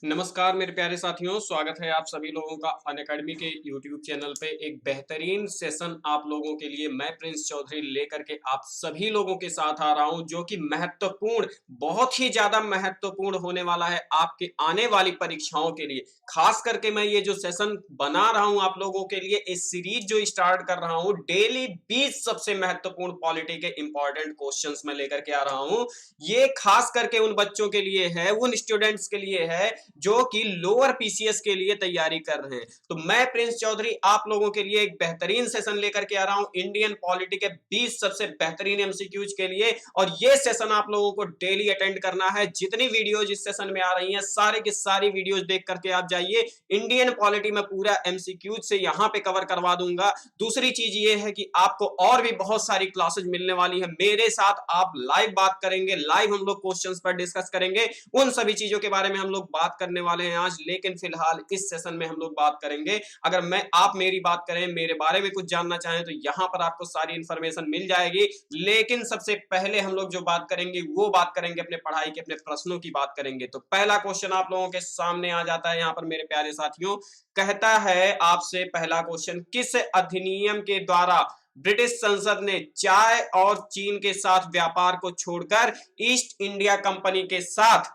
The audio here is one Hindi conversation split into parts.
नमस्कार मेरे प्यारे साथियों, स्वागत है आप सभी लोगों का अनअकैडमी के यूट्यूब चैनल पे। एक बेहतरीन सेशन आप लोगों के लिए मैं प्रिंस चौधरी लेकर के आप सभी लोगों के साथ आ रहा हूं, जो कि महत्वपूर्ण, बहुत ही ज्यादा महत्वपूर्ण होने वाला है आपके आने वाली परीक्षाओं के लिए। खास करके मैं ये जो सेशन बना रहा हूं आप लोगों के लिए, इस सीरीज जो स्टार्ट कर रहा हूं, डेली 20 सबसे महत्वपूर्ण पॉलिटी के इंपॉर्टेंट क्वेश्चंस मैं लेकर के आ रहा हूं। ये खास करके उन बच्चों के लिए है, उन स्टूडेंट्स के लिए है जो कि लोअर पीसीएस के लिए तैयारी कर रहे हैं। तो मैं प्रिंस चौधरी आप लोगों के लिए एक बेहतरीन सेशन लेकर के आ रहा हूं, इंडियन पॉलिटी के 20 सबसे बेहतरीन एमसीक्यूज के लिए। और ये सेशन आप लोगों को डेली अटेंड करना है। जितनी वीडियोज इस सेशन में आ रही हैं, सारे की सारी वीडियोज देख करके आप जाइए। इंडियन पॉलिटी में पूरा एमसीक्यूज से यहां पे कवर करवा दूंगा। दूसरी चीज ये है कि आपको और भी बहुत सारी क्लासेज मिलने वाली है। मेरे साथ आप लाइव बात करेंगे, लाइव हम लोग क्वेश्चंस पर डिस्कस करेंगे। उन सभी चीजों के बारे में हम लोग बात करने वाले हैं आज। लेकिन फिलहाल इस सेशन में हम लोग बात करेंगे, अगर आप मेरी बात करें, मेरे बारे में कुछ जानना चाहें, तो यहां पर आपको सारी इंफॉर्मेशन मिल जाएगी। लेकिन सबसे पहले हम लोग जो बात करेंगे वो बात करेंगे अपने पढ़ाई के, अपने प्रश्नों की बात करेंगे। तो पहला क्वेश्चन आप लोगों के सामने आ जाता है यहां पर मेरे प्यारे साथियों। कहता है आपसे पहला क्वेश्चन, किस अधिनियम के द्वारा ब्रिटिश संसद ने चाय और चीन के साथ व्यापार को छोड़कर ईस्ट इंडिया कंपनी के साथ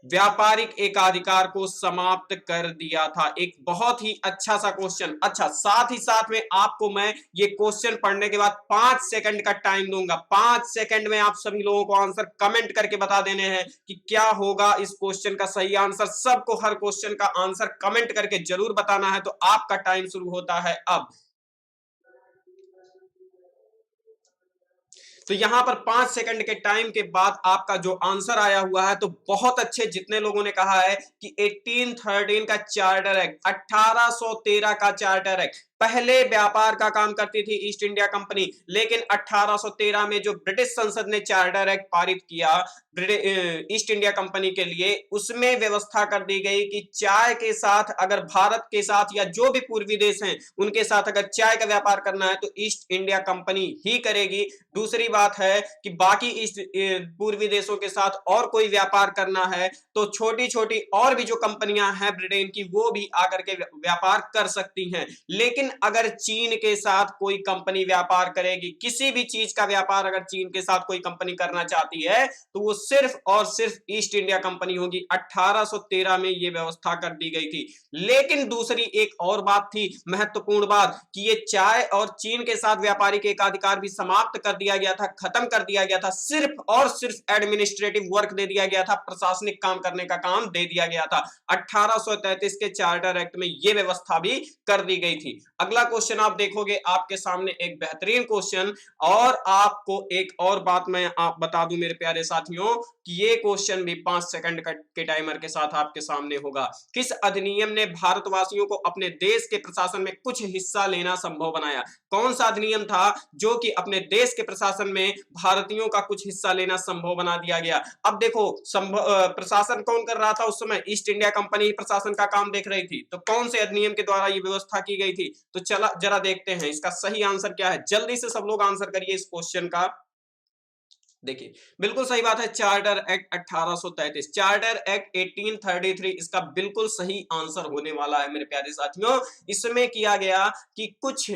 व्यापारिक एकाधिकार को समाप्त कर दिया था? एक बहुत ही अच्छा सा क्वेश्चन। अच्छा, साथ ही साथ में आपको मैं ये क्वेश्चन पढ़ने के बाद 5 सेकंड का टाइम दूंगा। 5 सेकंड में आप सभी लोगों को आंसर कमेंट करके बता देने हैं कि क्या होगा इस क्वेश्चन का सही आंसर। सबको हर क्वेश्चन का आंसर कमेंट करके जरूर बताना है। तो आपका टाइम शुरू होता है अब। तो यहां पर 5 सेकंड के टाइम के बाद आपका जो आंसर आया हुआ है, तो बहुत अच्छे जितने लोगों ने कहा है कि 1813 का चार्टर एक्ट, 1813 का चार्टर एक्ट। पहले व्यापार का काम करती थी ईस्ट इंडिया कंपनी, लेकिन 1813 में जो ब्रिटिश संसद ने चार्टर एक्ट पारित किया ईस्ट इंडिया कंपनी के लिए, उसमें व्यवस्था कर दी गई कि चाय के साथ, अगर भारत के साथ या जो भी पूर्वी देश हैं उनके साथ अगर चाय का व्यापार करना है तो ईस्ट इंडिया कंपनी ही करेगी। दूसरी बात है कि बाकी ईस्ट पूर्वी देशों के साथ और कोई व्यापार करना है तो छोटी छोटी और भी जो कंपनियां हैं ब्रिटेन की, वो भी आकर के व्यापार कर सकती हैं। लेकिन अगर चीन के साथ कोई कंपनी व्यापार करेगी, किसी भी चीज का व्यापार अगर चीन के साथ कोई कंपनी करना चाहती है, तो वो सिर्फ और सिर्फ ईस्ट इंडिया कंपनी होगी। 1813 में ये व्यवस्था कर दी गई थी। लेकिन दूसरी एक और बात थी, महत्वपूर्ण बात, कि ये चाय और चीन के साथ व्यापारिक एकाधिकार भी समाप्त कर दिया गया था, खत्म कर दिया गया था। सिर्फ और सिर्फ एडमिनिस्ट्रेटिव वर्क दे दिया गया था, प्रशासनिक काम करने का काम दे दिया गया था। 1833 के चार्टर एक्ट में यह व्यवस्था भी कर दी गई थी। अगला क्वेश्चन आप देखोगे आपके सामने, एक बेहतरीन क्वेश्चन। और आपको एक और बात मैं आप बता दूं मेरे प्यारे साथियों, कि ये क्वेश्चन भी 5 सेकंड के टाइमर के साथ आपके सामने होगा। किस अधिनियम ने भारतवासियों को अपने देश के प्रशासन में कुछ हिस्सा लेना संभव बनाया? कौन सा अधिनियम था जो कि अपने देश के प्रशासन में भारतीयों का कुछ हिस्सा लेना संभव बना दिया गया? अब देखो, प्रशासन कौन कर रहा था उस समय? ईस्ट इंडिया कंपनी प्रशासन का काम देख रही थी। तो कौन से अधिनियम के द्वारा ये व्यवस्था की गई थी? तो चला जरा देखते हैं इसका सही आंसर क्या है। जल्दी से सब लोग आंसर करिए इस क्वेश्चन का। देखिए, बिल्कुल सही बात है, चार्टर एक्ट 1833, चार्टर एक्ट 1833 इसका बिल्कुल सही आंसर होने वाला है मेरे प्यारे साथियों। इसमें किया गया कि कुछ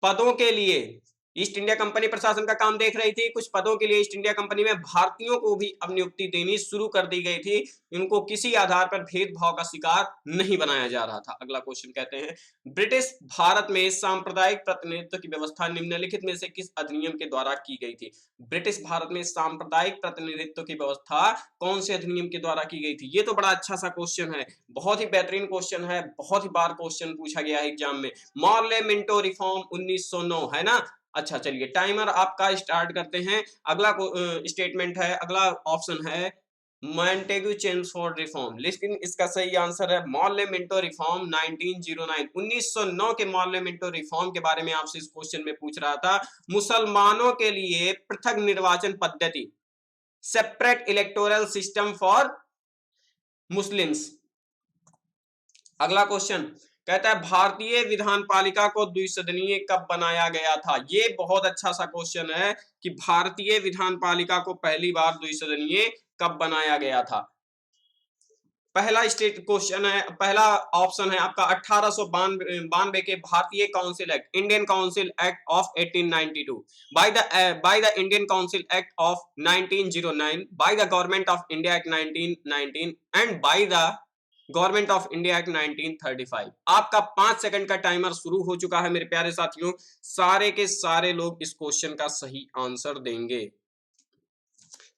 पदों के लिए ईस्ट इंडिया कंपनी प्रशासन का काम देख रही थी, कुछ पदों के लिए ईस्ट इंडिया कंपनी में भारतीयों को भी अब नियुक्ति देनी शुरू कर दी गई थी। इनको किसी आधार पर भेदभाव का शिकार नहीं बनाया जा रहा था। अगला क्वेश्चन कहते हैं, ब्रिटिश भारत में सांप्रदायिक प्रतिनिधित्व की व्यवस्था निम्नलिखित में से किस अधिनियम के द्वारा की गई थी? ब्रिटिश भारत में सांप्रदायिक प्रतिनिधित्व की व्यवस्था कौन से अधिनियम के द्वारा की गई थी? ये तो बड़ा अच्छा सा क्वेश्चन है, बहुत ही बेहतरीन क्वेश्चन है, बहुत ही बार क्वेश्चन पूछा गया है एग्जाम में। मॉर्ले मिंटो रिफॉर्म 1909 है ना। अच्छा, चलिए टाइमर आपका स्टार्ट करते हैं। अगला स्टेटमेंट है, अगला ऑप्शन है मॉन्टेग्यू चेम्स फॉर रिफॉर्म, लेकिन इसका सही आंसर है मॉर्ले मिंटो रिफॉर्म 1909। 1909 के मॉर्ले मिंटो रिफॉर्म के बारे में आपसे इस क्वेश्चन में पूछ रहा था। मुसलमानों के लिए पृथक निर्वाचन पद्धति, separate electoral system for Muslims. अगला क्वेश्चन कहता है, भारतीय विधान पालिका को द्विसदनीय कब बनाया गया था? ये बहुत अच्छा सा क्वेश्चन है कि भारतीय विधान पालिका को पहली बार द्विसदनीय कब बनाया गया था। पहला स्टेट क्वेश्चन है, पहला ऑप्शन है आपका 1892 के भारतीय council act, Indian council act of 1892, by the Indian council act of 1909, by the government of India act 1919 and by the government of India act 1935। आपका 5 सेकंड का टाइमर शुरू हो चुका है मेरे प्यारे साथियों। सारे के सारे लोग इस क्वेश्चन का सही आंसर देंगे।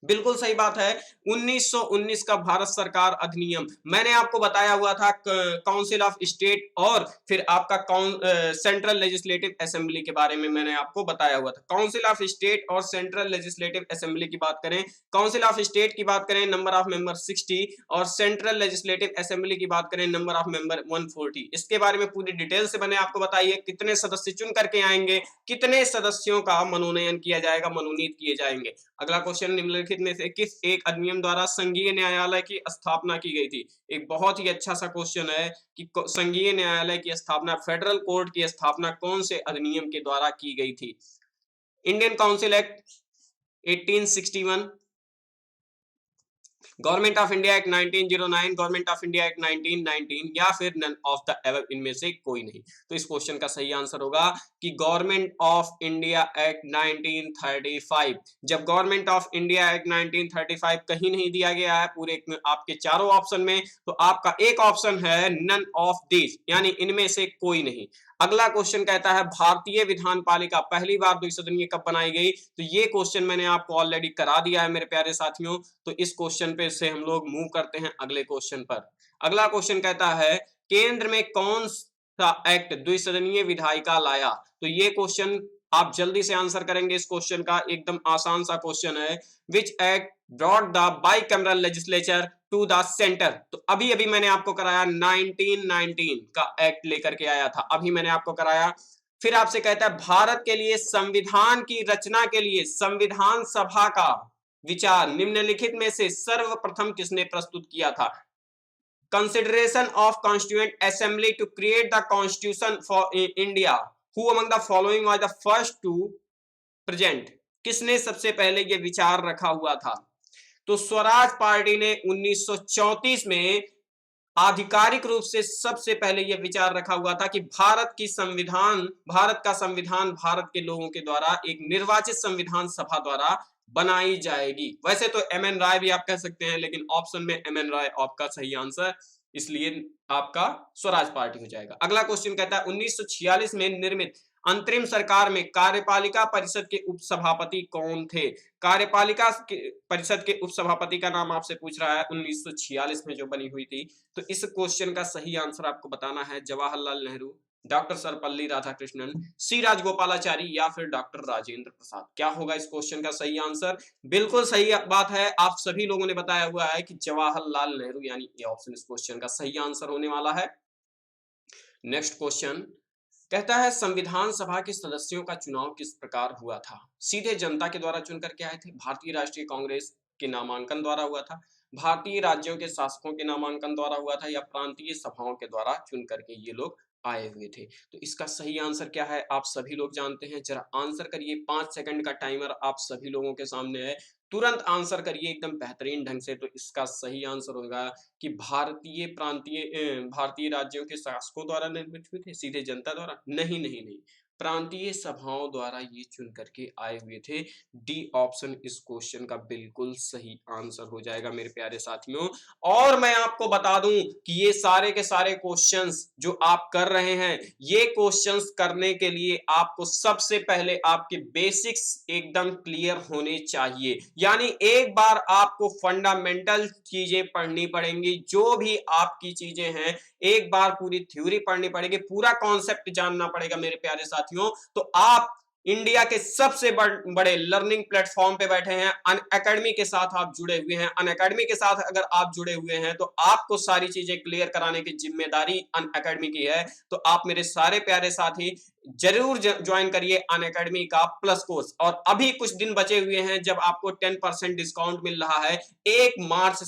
बिल्कुल सही बात है। 1919 का भारत सरकार अधिनियम, मैंने आपको बताया हुआ था काउंसिल ऑफ स्टेट और फिर आपका सेंट्रल लेजिस्लेटिव असेंबली के बारे में मैंने आपको बताया हुआ था। काउंसिल ऑफ स्टेट और सेंट्रल लेजिस्लेटिव असेंबली की बात करें, काउंसिल ऑफ स्टेट की बात करें नंबर ऑफ मेंबर 60 और सेंट्रल लेजिस्लेटिव असेंबली की बात करें नंबर ऑफ मेंबर 140। इसके बारे में पूरी डिटेल से मैंने आपको बताई है, कितने सदस्य चुन करके आएंगे, कितने सदस्यों का मनोनयन किया जाएगा, मनोनीत किए जाएंगे। अगला क्वेश्चन, निम्नलिखित में से किस एक अधिनियम द्वारा संघीय न्यायालय की स्थापना की गई थी? एक बहुत ही अच्छा सा क्वेश्चन है कि संघीय न्यायालय की स्थापना, फेडरल कोर्ट की स्थापना कौन से अधिनियम के द्वारा की गई थी? Indian council act 1861, government of India act 1909, government of India act 1919 या फिर नन ऑफ द एबव, इनमें से कोई नहीं। तो इस क्वेश्चन का सही आंसर होगा कि गवर्नमेंट ऑफ इंडिया एक्ट 1935। जब गवर्नमेंट ऑफ इंडिया एक्ट 1935 कहीं नहीं दिया गया है पूरे आपके चारों ऑप्शन में, तो आपका एक ऑप्शन है नन ऑफ दिस, यानी इनमें से कोई नहीं। अगला क्वेश्चन कहता है भारतीय विधान पालिका पहली बार द्विसदनीय कब बनाई गई? तो ये क्वेश्चन मैंने आपको ऑलरेडी करा दिया है मेरे प्यारे साथियों। तो इस क्वेश्चन पे से हम लोग मूव करते हैं अगले क्वेश्चन पर। अगला क्वेश्चन कहता है केंद्र में कौन सा एक्ट द्विसदनीय विधायिका लाया? तो ये क्वेश्चन आप जल्दी से आंसर करेंगे इस क्वेश्चन का, एकदम आसान सा क्वेश्चन है। Which act brought the bicameral legislature to the centre? तो अभी अभी मैंने आपको कराया 1919 का एक्ट लेकर के आया था, अभी मैंने आपको कराया। फिर आपसे कहता है भारत के लिए संविधान की रचना के लिए संविधान सभा का विचार निम्नलिखित में से सर्वप्रथम किसने प्रस्तुत किया था? Consideration of constituent assembly to create the constitution for India, who among the following was the first to present? किसने सबसे पहले ये विचार रखा हुआ था? तो स्वराज पार्टी ने 1934 में आधिकारिक रूप से सबसे पहले यह विचार रखा हुआ था कि भारत का संविधान भारत के लोगों के द्वारा एक निर्वाचित संविधान सभा द्वारा बनाई जाएगी। वैसे तो एम एन राय भी आप कह सकते हैं, लेकिन ऑप्शन में एम एन राय आपका सही आंसर, इसलिए आपका स्वराज पार्टी हो जाएगा। अगला क्वेश्चन कहता है 1946 में निर्मित अंतरिम सरकार में कार्यपालिका परिषद के उपसभापति कौन थे? कार्यपालिका परिषद के उपसभापति का नाम आपसे पूछ रहा है 1946 में जो बनी हुई थी। तो इस क्वेश्चन का सही आंसर आपको बताना है जवाहरलाल नेहरू, डॉक्टर सर्वपल्ली राधाकृष्णन, सी राजगोपालाचारी या फिर डॉक्टर राजेंद्र प्रसाद। क्या होगा इस क्वेश्चन का सही आंसर? बिल्कुल सही बात है, आप सभी लोगों ने बताया हुआ है कि जवाहरलाल नेहरू, यानी ये ऑप्शन इस क्वेश्चन का सही आंसर होने वाला है। नेक्स्ट क्वेश्चन कहता है संविधान सभा के सदस्यों का चुनाव किस प्रकार हुआ था? सीधे जनता के द्वारा चुन करके आए थे, भारतीय राष्ट्रीय कांग्रेस के नामांकन द्वारा हुआ था, भारतीय राज्यों के शासकों के नामांकन द्वारा हुआ था, या प्रांतीय सभाओं के द्वारा चुन करके ये लोग आए हुए थे? तो इसका सही आंसर क्या है आप सभी लोग जानते हैं, जरा आंसर करिए। 5 सेकंड का टाइमर आप सभी लोगों के सामने है, तुरंत आंसर करिए एकदम बेहतरीन ढंग से। तो इसका सही आंसर होगा कि भारतीय राज्यों के शासकों द्वारा निर्मित हुए थे, सीधे जनता द्वारा नहीं, नहीं, नहीं, प्रांतीय सभाओं द्वारा ये चुन करके आए हुए थे। डी ऑप्शन इस क्वेश्चन का बिल्कुल सही आंसर हो जाएगा मेरे प्यारे साथियों। और मैं आपको बता दूं कि ये सारे के सारे क्वेश्चंस जो आप कर रहे हैं, ये क्वेश्चंस करने के लिए आपको सबसे पहले आपके बेसिक्स एकदम क्लियर होने चाहिए, यानी एक बार आपको फंडामेंटल चीजें पढ़नी पड़ेंगी, जो भी आपकी चीजें हैं एक बार पूरी थ्योरी पढ़नी पड़ेगी, पूरा कॉन्सेप्ट जानना पड़ेगा मेरे प्यारे साथियों। तो आप इंडिया के सबसे बड़े लर्निंग प्लेटफॉर्म पे बैठे हैं, अनअकैडमी के साथ आप जुड़े हुए हैं। अनअकैडमी के साथ अगर आप जुड़े हुए हैं तो आपको सारी चीजें क्लियर कराने की जिम्मेदारी अनअकैडमी की है। तो आप मेरे सारे प्यारे साथी जरूर ज्वाइन करिए अनअकैडमी का प्लस कोर्स। और अभी कुछ दिन बचे हुए हैं जब आपको 10% डिस्काउंट मिल रहा है। 1 मार्च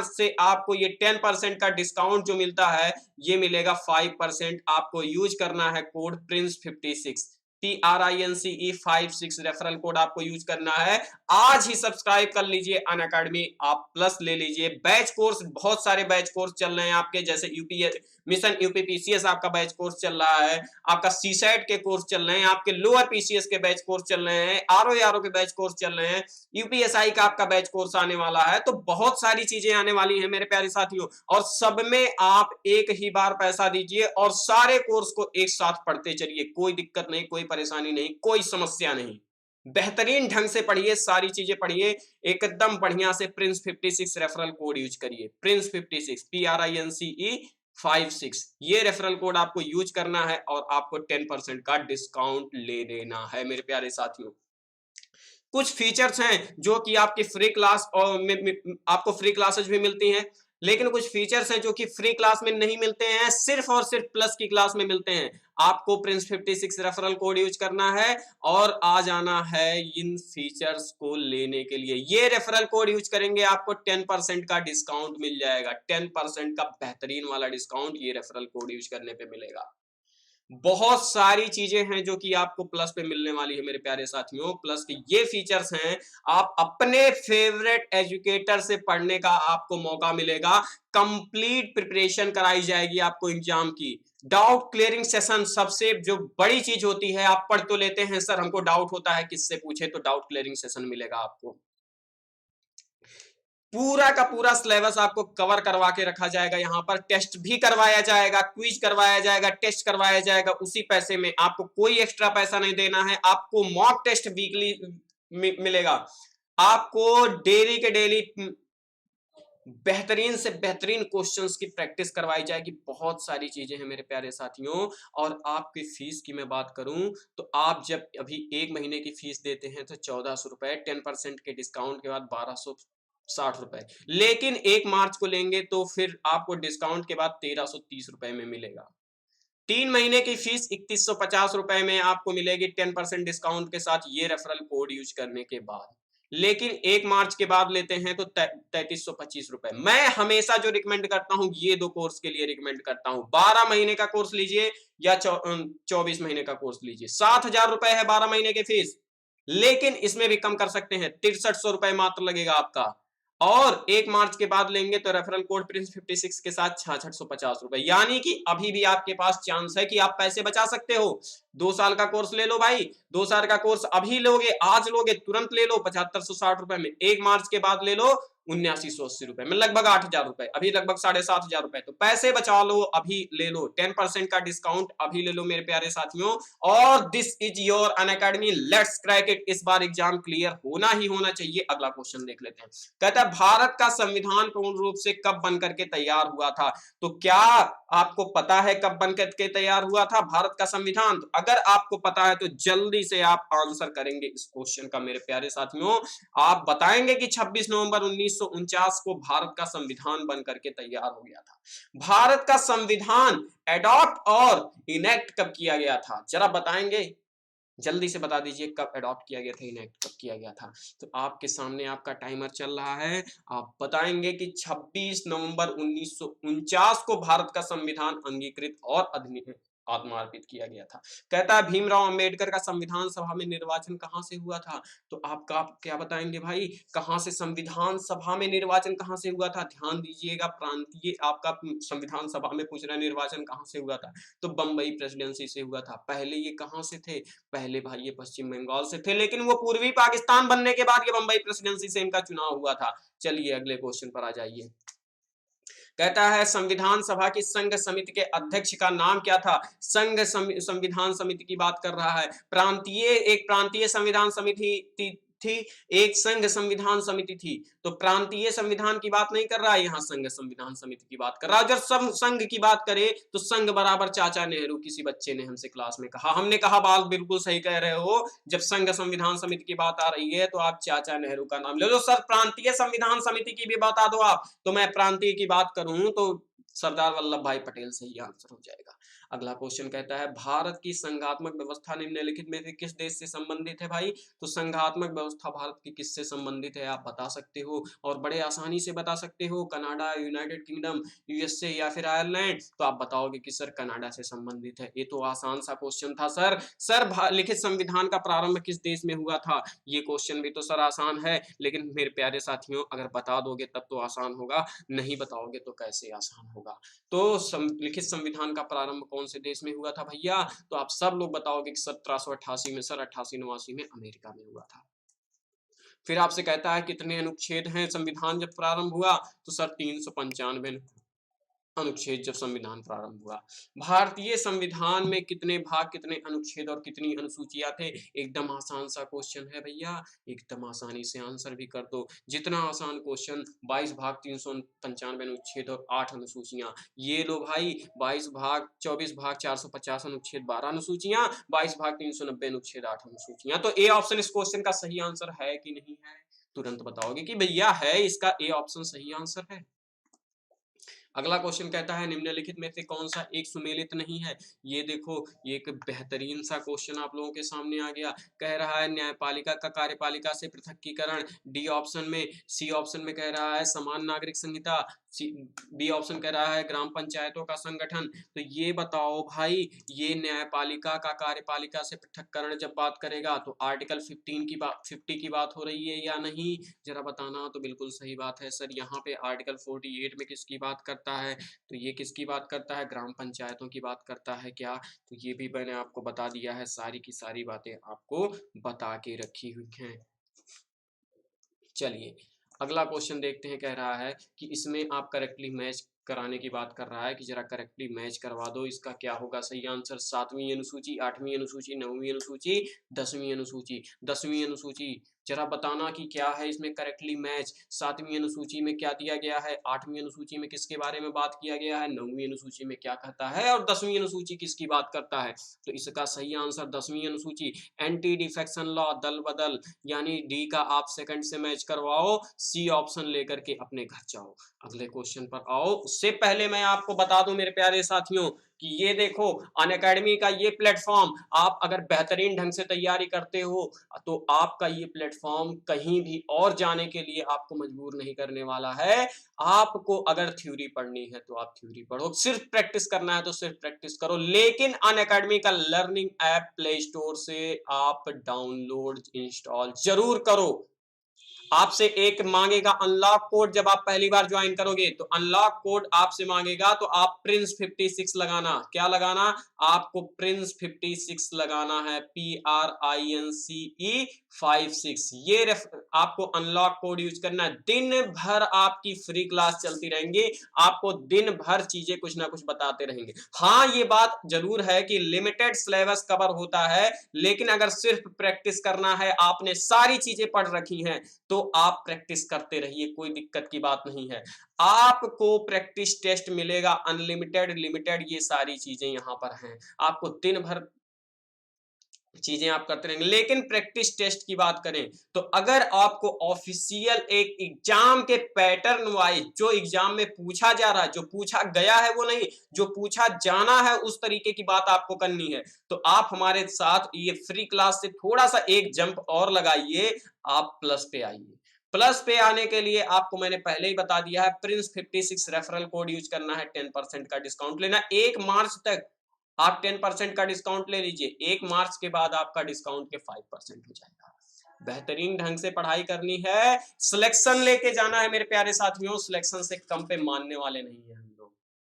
से आपको ये 10% का डिस्काउंट जो मिलता है ये मिलेगा 5%। आपको यूज करना है code Prince 56। PRINCE56 referral code आपको यूज करना है। आज ही सब्सक्राइब कर लीजिए अनअकैडमी, आप प्लस ले लीजिए। बैच कोर्स, बहुत सारे बैच कोर्स चल रहे हैं आपके, जैसे यूपीएस मिशन यूपीपीसीएस आपका बैच कोर्स चल रहा है, आपका सीसेट के कोर्स चल रहे हैं, आपके लोअर पीसीएस के बैच कोर्स चल रहे हैं, आरओ के बैच कोर्स चल रहे हैं, यूपीएसआई का आपका बैच कोर्स आने वाला है। तो बहुत सारी चीजें आने वाली हैं मेरे प्यारे साथियों, और सब में आप एक ही बार पैसा दीजिए और सारे कोर्स को एक साथ पढ़ते चलिए। कोई दिक्कत नहीं, कोई परेशानी नहीं, कोई समस्या नहीं। बेहतरीन ढंग से पढ़िए, सारी चीजें पढ़िए एकदम बढ़िया से। प्रिंस56 रेफरल कोड यूज करिए, प्रिंस56 PRINCE56, ये रेफरल कोड आपको यूज करना है और आपको 10% का डिस्काउंट ले लेना है मेरे प्यारे साथियों। कुछ फीचर्स हैं जो कि आपकी फ्री क्लास और आपको फ्री क्लासेस भी मिलती हैं, लेकिन कुछ फीचर्स हैं जो कि फ्री क्लास में नहीं मिलते हैं, सिर्फ और सिर्फ प्लस की क्लास में मिलते हैं। आपको प्रिंस56 रेफरल कोड यूज करना है और आ जाना है इन फीचर्स को लेने के लिए। ये रेफरल कोड यूज करेंगे आपको 10% का डिस्काउंट मिल जाएगा, 10% का बेहतरीन वाला डिस्काउंट ये रेफरल कोड यूज करने पे मिलेगा। बहुत सारी चीजें हैं जो कि आपको प्लस पे मिलने वाली है मेरे प्यारे साथियों। प्लस के ये फीचर्स हैं, आप अपने फेवरेट एजुकेटर से पढ़ने का आपको मौका मिलेगा। कंप्लीट प्रिपरेशन कराई जाएगी आपको एग्जाम की। डाउट क्लियरिंग सेशन सबसे जो बड़ी चीज होती है। आप पढ़ तो लेते हैं सर, हमको डाउट होता है किससे पूछे, तो डाउट क्लियरिंग सेशन मिलेगा आपको। पूरा का पूरा सिलेबस आपको कवर करवा के रखा जाएगा। यहाँ पर टेस्ट भी करवाया जाएगा, क्विज करवाया जाएगा, टेस्ट करवाया जाएगा, उसी पैसे में। आपको कोई एक्स्ट्रा पैसा नहीं देना है। आपको मॉक टेस्ट वीकली मिलेगा, आपको डेली के डेली बेहतरीन से बेहतरीन क्वेश्चंस की प्रैक्टिस करवाई जाएगी। बहुत सारी चीजें हैं मेरे प्यारे साथियों। और आपकी फीस की मैं बात करूं तो आप जब अभी 1 महीने की फीस देते हैं तो 1400 रुपए, 10% के डिस्काउंट के बाद 1260 रुपए। लेकिन 1 मार्च को लेंगे तो फिर आपको डिस्काउंट के बाद 1330 रुपए में मिलेगा। 3 महीने की फीस 3150 रुपए में आपको मिलेगी 10% डिस्काउंट के साथ, ये रेफरल कोड यूज करने के बाद। लेकिन 1 मार्च के बाद लेते हैं तो 3325 रुपए। मैं हमेशा जो रिकमेंड करता हूं, ये 2 कोर्स के लिए रिकमेंड करता हूं। 12 महीने का कोर्स लीजिए या 24 महीने का कोर्स लीजिए। 7000 रुपए है 12 महीने की फीस, लेकिन इसमें भी कम कर सकते हैं, 6300 रुपए मात्र लगेगा आपका। और 1 मार्च के बाद लेंगे तो रेफरल कोड प्रिंस56 के साथ 6650 रुपए। यानी कि अभी भी आपके पास चांस है कि आप पैसे बचा सकते हो। 2 साल का कोर्स ले लो भाई, 2 साल का कोर्स अभी लोगे, आज लोगे, तुरंत ले लो 7560 रुपए में। 1 मार्च के बाद ले लो 7980 रुपए में, लगभग 8000 रुपए, अभी लगभग 7500 रुपए। तो पैसे बचा लो, अभी ले लो, 10% का डिस्काउंट अभी ले लो मेरे प्यारे साथियों। और this is your Unacademy, let's crack it. इस बार एग्जाम क्लियर होना ही होना चाहिए। अगला क्वेश्चन देख लेते हैं। कहता है भारत का संविधान पूर्ण रूप से कब बनकर के तैयार हुआ था? तो क्या आपको पता है कब बनकर के तैयार हुआ था भारत का संविधान? तो अगर आपको पता है तो जल्दी से आप आंसर करेंगे इस क्वेश्चन का मेरे प्यारे साथियों। आप बताएंगे कि 26 नवंबर 1949 को भारत का संविधान बनकर के तैयार हो गया था। भारत का संविधान एडॉप्ट और इनेक्ट कब किया गया था, जरा बताएंगे? जल्दी से बता दीजिए कब अडॉप्ट किया गया था, इनेक्ट कब किया गया था। तो आपके सामने आपका टाइमर चल रहा है। आप बताएंगे कि 26 नवंबर 1949 को भारत का संविधान अंगीकृत और आत्मार्पित किया गया था। कहता है भीमराव अंबेडकर का संविधान सभा में निर्वाचन कहां से हुआ था? तो आप क्या बताएंगे भाई, कहां से संविधान सभा में निर्वाचन कहां से हुआ था? ध्यान दीजिएगा, प्रांतीय आपका संविधान सभा में पूछ रहा है निर्वाचन कहां से हुआ था, तो बंबई प्रेसिडेंसी से हुआ था। पहले ये कहां से थे? पहले भाई ये पश्चिम बंगाल से थे, लेकिन वो पूर्वी पाकिस्तान बनने के बाद ये बंबई प्रेसिडेंसी से इनका चुनाव हुआ था। चलिए अगले क्वेश्चन पर आ जाइए। कहता है संविधान सभा की संघ समिति के अध्यक्ष का नाम क्या था? संविधान समिति की बात कर रहा है। एक प्रांतीय संविधान समिति थी, एक संघ संविधान समिति थी। तो प्रांतीय संविधान की बात नहीं कर रहा है, यहाँ संघ संविधान समिति की बात कर रहा है। जब सब संघ की बात करे तो संघ बराबर चाचा नेहरू, किसी बच्चे ने हमसे क्लास में कहा। हमने कहा बात बिल्कुल सही कह रहे हो, जब संघ संविधान समिति की बात आ रही है तो आप चाचा नेहरू का नाम ले लो। सर प्रांतीय संविधान समिति की भी बता दो आप, तो मैं प्रांतीय की बात करूं तो सरदार वल्लभ भाई पटेल से ही आंसर हो जाएगा। अगला क्वेश्चन कहता है भारत की संघात्मक व्यवस्था निम्नलिखित में से किस देश से संबंधित है भाई? तो संघात्मक व्यवस्था भारत की किससे संबंधित है आप बता सकते हो और बड़े आसानी से बता सकते हो। कनाडा, यूनाइटेड किंगडम, यूएसए या फिर आयरलैंड। तो आप बताओगे कि सर कनाडा से संबंधित है। ये तो आसान सा क्वेश्चन था सर। लिखित संविधान का प्रारंभ किस देश में हुआ था? ये क्वेश्चन भी तो सर आसान है, लेकिन मेरे प्यारे साथियों अगर बता दोगे तब तो आसान होगा, नहीं बताओगे तो कैसे आसान होगा। तो लिखित संविधान का प्रारंभ कौन से देश में हुआ था भैया? तो आप सब लोग बताओगे कि 1788 में सर, 88-89 में अमेरिका में हुआ था। फिर आपसे कहता है कितने अनुच्छेद हैं संविधान जब प्रारंभ हुआ? तो सर 395 अनुच्छेद जब संविधान प्रारंभ हुआ। भारतीय संविधान में कितने भाग, कितने अनुच्छेद और कितनी अनुसूचियां थे? एकदम आसान सा क्वेश्चन है भैया, एकदम आसानी से आंसर भी कर दो। जितना आसान क्वेश्चन, 22 भाग 395 अनुच्छेद और 8 अनुसूचियां। ये लो भाई, 22 भाग 24 भाग 450 अनुच्छेद 12 अनुसूचियां, 22 भाग 390 अनुच्छेद 8 अनुसूचियां। तो ए ऑप्शन इस क्वेश्चन का सही आंसर है कि नहीं है? तुरंत बताओगे कि भैया है, इसका ए ऑप्शन सही आंसर है। अगला क्वेश्चन कहता है निम्नलिखित में से कौन सा एक सुमेलित नहीं है? ये देखो, ये एक बेहतरीन सा क्वेश्चन आप लोगों के सामने आ गया। कह रहा है न्यायपालिका का कार्यपालिका से पृथकीकरण, डी ऑप्शन में। सी ऑप्शन में कह रहा है समान नागरिक संहिता, बी ऑप्शन कह रहा है ग्राम पंचायतों का संगठन। तो ये बताओ भाई, ये न्यायपालिका का कार्यपालिका से पृथक्करण जब बात करेगा तो आर्टिकल 50 की बात हो रही है या नहीं? जरा बताना। तो बिल्कुल सही बात है सर, यहाँ पे आर्टिकल 48 में किसकी बात करता है? तो ये किसकी बात करता है? ग्राम पंचायतों की बात करता है क्या? तो ये भी मैंने आपको बता दिया है, सारी की सारी बातें आपको बता के रखी हुई हैं। चलिए अगला क्वेश्चन देखते हैं। कह रहा है कि इसमें आप करेक्टली मैच कराने की बात कर रहा है कि जरा करेक्टली मैच करवा दो। इसका क्या होगा सही आंसर? 7वीं अनुसूची, 8वीं अनुसूची, 9वीं अनुसूची, 10वीं अनुसूची। 10वीं अनुसूची, जरा बताना कि क्या है इसमें करेक्टली मैच। 7वीं अनुसूची में क्या दिया गया है? 8वीं अनुसूची में किसके बारे में बात किया गया है? 9वीं अनुसूची में क्या कहता है? और 10वीं अनुसूची किसकी बात करता है? तो इसका सही आंसर 10वीं अनुसूची। एंटी डिफेक्शन लॉ, दल बदल, यानी डी का आप सेकंड से मैच करवाओ, सी ऑप्शन लेकर के अपने घर जाओ। अगले क्वेश्चन पर आओ, उससे पहले मैं आपको बता दूं मेरे प्यारे साथियों कि ये देखो अनअकैडमी का ये प्लेटफॉर्म, आप अगर बेहतरीन ढंग से तैयारी करते हो तो आपका ये प्लेटफॉर्म कहीं भी और जाने के लिए आपको मजबूर नहीं करने वाला है। आपको अगर थ्योरी पढ़नी है तो आप थ्योरी पढ़ो, सिर्फ प्रैक्टिस करना है तो सिर्फ प्रैक्टिस करो। लेकिन अनअकैडमी का लर्निंग ऐप प्ले स्टोर से आप डाउनलोड इंस्टॉल जरूर करो। आपसे एक मांगेगा अनलॉक कोड, जब आप पहली बार ज्वाइन करोगे तो अनलॉक कोड आपसे मांगेगा, तो आप प्रिंस 56 लगाना। क्या लगाना? आपको प्रिंस 56 लगाना है, PRINCE 56। ये आपको अनलॉक कोड यूज करना है। दिन भर आपकी फ्री क्लास चलती रहेंगी, आपको दिन भर चीजें कुछ ना कुछ बताते रहेंगे। हाँ, ये बात जरूर है कि लिमिटेड सिलेबस कवर होता है, लेकिन अगर सिर्फ प्रैक्टिस करना है, आपने सारी चीजें पढ़ रखी हैं, तो आप प्रैक्टिस करते रहिए, कोई दिक्कत की बात नहीं है। आपको प्रैक्टिस टेस्ट मिलेगा अनलिमिटेड, लिमिटेड, ये सारी चीजें यहां पर हैं। आपको दिन भर चीजें आप करते रहेंगे। लेकिन प्रैक्टिस टेस्ट की बात करें तो अगर आपको ऑफिशियल एक एग्जाम के पैटर्न वाइज जो एग्जाम में पूछा जा रहा है, जो पूछा गया है वो नहीं, जो पूछा जाना है उस तरीके की बात आपको करनी है, तो आप हमारे साथ ये फ्री क्लास से थोड़ा सा एक जंप और लगाइए, आप प्लस पे आइए। प्लस पे आने के लिए आपको मैंने पहले ही बता दिया है, प्रिंस 56 रेफरल कोड यूज करना है, 10% का डिस्काउंट लेना। 1 मार्च तक आप 10% का डिस्काउंट ले लीजिए, 1 मार्च के बाद आपका डिस्काउंट के 5% हो जाएगा। बेहतरीन ढंग से पढ़ाई करनी है, सिलेक्शन लेके जाना है मेरे प्यारे साथियों। सिलेक्शन से कम पे मानने वाले नहीं है हम लोग,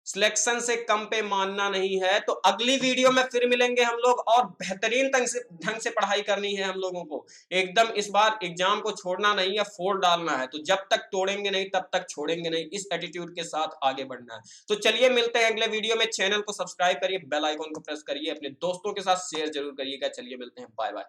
सिलेक्शन से कम पे मानना नहीं है। तो अगली वीडियो में फिर मिलेंगे हम लोग, और बेहतरीन ढंग से पढ़ाई करनी है हम लोगों को। एकदम इस बार एग्जाम को छोड़ना नहीं है, फोड़ डालना है। तो जब तक तोड़ेंगे नहीं तब तक छोड़ेंगे नहीं, इस एटीट्यूड के साथ आगे बढ़ना है। तो चलिए मिलते हैं अगले वीडियो में। चैनल को सब्सक्राइब करिए, बेल आइकन को प्रेस करिए, अपने दोस्तों के साथ शेयर जरूर करिएगा। चलिए मिलते हैं, बाय बाय।